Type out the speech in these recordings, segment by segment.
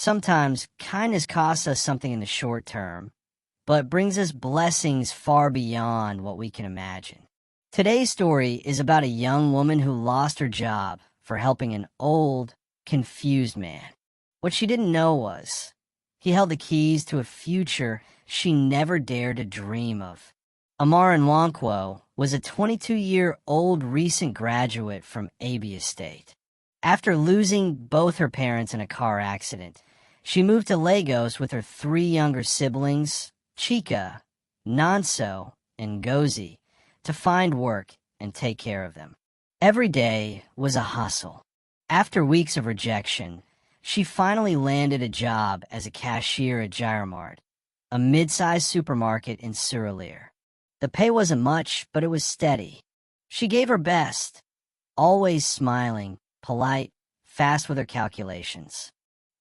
Sometimes kindness costs us something in the short term, but brings us blessings far beyond what we can imagine. Today's story is about a young woman who lost her job for helping an old, confused man. What she didn't know was, he held the keys to a future she never dared to dream of. Amara Nwankwo was a 22-year-old recent graduate from Abia State. After losing both her parents in a car accident, she moved to Lagos with her three younger siblings, Chika, Nonso, and Gozi, to find work and take care of them. Every day was a hustle. After weeks of rejection, she finally landed a job as a cashier at Gyromart, a mid-sized supermarket in Surulere. The pay wasn't much, but it was steady. She gave her best, always smiling, polite, fast with her calculations.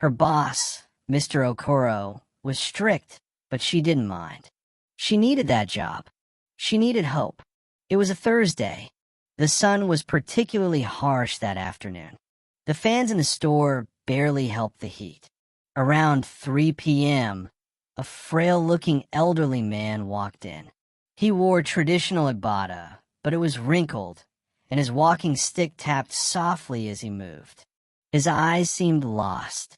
Her boss, Mr. Okoro, was strict, but she didn't mind. She needed that job. She needed hope. It was a Thursday. The sun was particularly harsh that afternoon. The fans in the store barely helped the heat. Around 3 p.m., a frail-looking elderly man walked in. He wore traditional agbada, but it was wrinkled, and his walking stick tapped softly as he moved. His eyes seemed lost.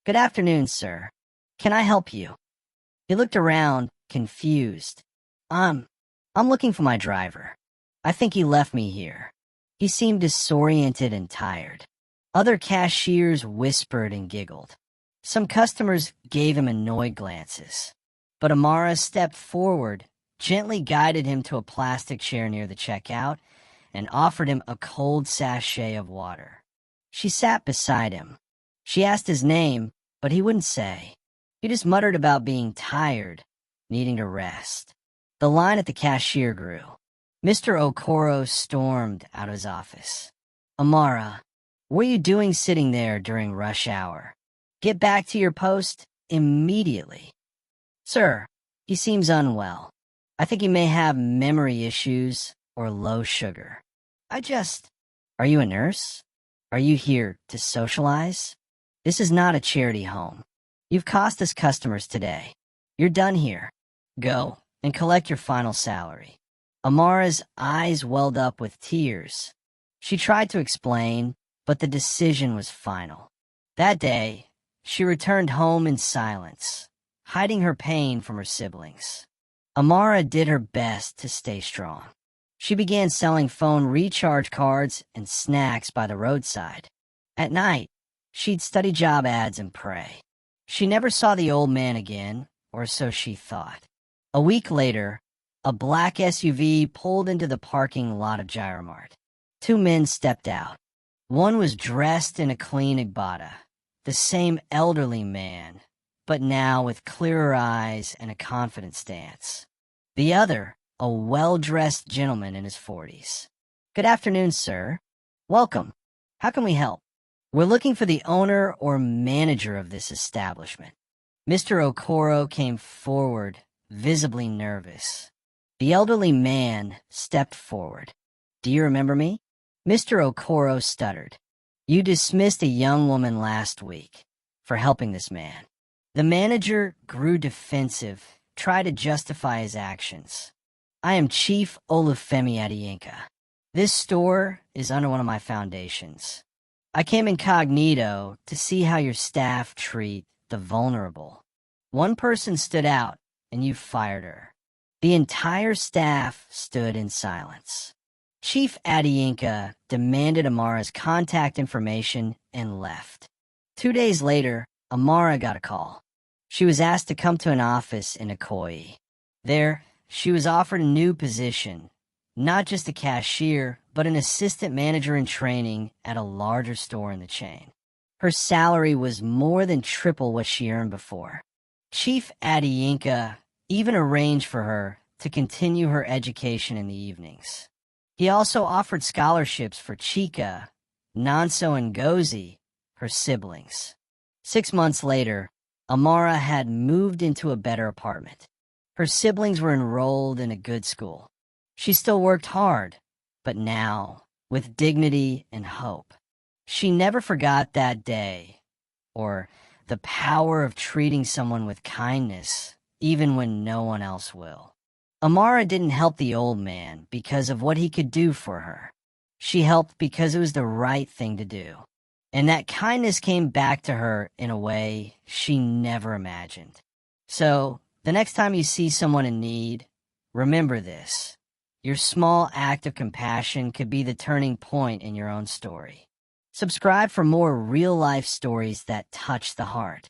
"Good afternoon, sir. Can I help you?" He looked around, confused. I'm looking for my driver. I think he left me here." He seemed disoriented and tired. Other cashiers whispered and giggled. Some customers gave him annoyed glances. But Amara stepped forward, gently guided him to a plastic chair near the checkout, and offered him a cold sachet of water. She sat beside him. She asked his name, but he wouldn't say. He just muttered about being tired, needing to rest. The line at the cashier grew. Mr. Okoro stormed out of his office. "Amara, what are you doing sitting there during rush hour? Get back to your post immediately." "Sir, he seems unwell. I think he may have memory issues or low sugar. Are you a nurse? Are you here to socialize? This is not a charity home. You've cost us customers today. You're done here. Go and collect your final salary." Amara's eyes welled up with tears. She tried to explain, but the decision was final. That day, she returned home in silence, hiding her pain from her siblings. Amara did her best to stay strong. She began selling phone recharge cards and snacks by the roadside. At night, she'd study job ads and pray. She never saw the old man again, or so she thought. A week later, a black SUV pulled into the parking lot of Gyromart. Two men stepped out. One was dressed in a clean agbada, the same elderly man, but now with clearer eyes and a confident stance. The other, a well-dressed gentleman in his 40s. "Good afternoon, sir. Welcome. How can we help?" "We're looking for the owner or manager of this establishment." Mr. Okoro came forward, visibly nervous. The elderly man stepped forward. "Do you remember me?" Mr. Okoro stuttered. "You dismissed a young woman last week for helping this man." The manager grew defensive, tried to justify his actions. "I am Chief Olufemi Adeyinka. This store is under one of my foundations. I came incognito to see how your staff treat the vulnerable. One person stood out, and you fired her. The entire staff stood in silence." Chief Adeyinka demanded Amara's contact information and left. 2 days later, Amara got a call. She was asked to come to an office in Ikoyi. There, she was offered a new position, not just a cashier, but an assistant manager in training at a larger store in the chain. Her salary was more than triple what she earned before. Chief Adeyinka even arranged for her to continue her education in the evenings. He also offered scholarships for Chika, Nonso, and Gozi, her siblings. 6 months later, Amara had moved into a better apartment. Her siblings were enrolled in a good school. She still worked hard, but now, with dignity and hope. She never forgot that day, or the power of treating someone with kindness, even when no one else will. Amara didn't help the old man because of what he could do for her. She helped because it was the right thing to do. And that kindness came back to her in a way she never imagined. So, the next time you see someone in need, remember this. Your small act of compassion could be the turning point in your own story. Subscribe for more real-life stories that touch the heart.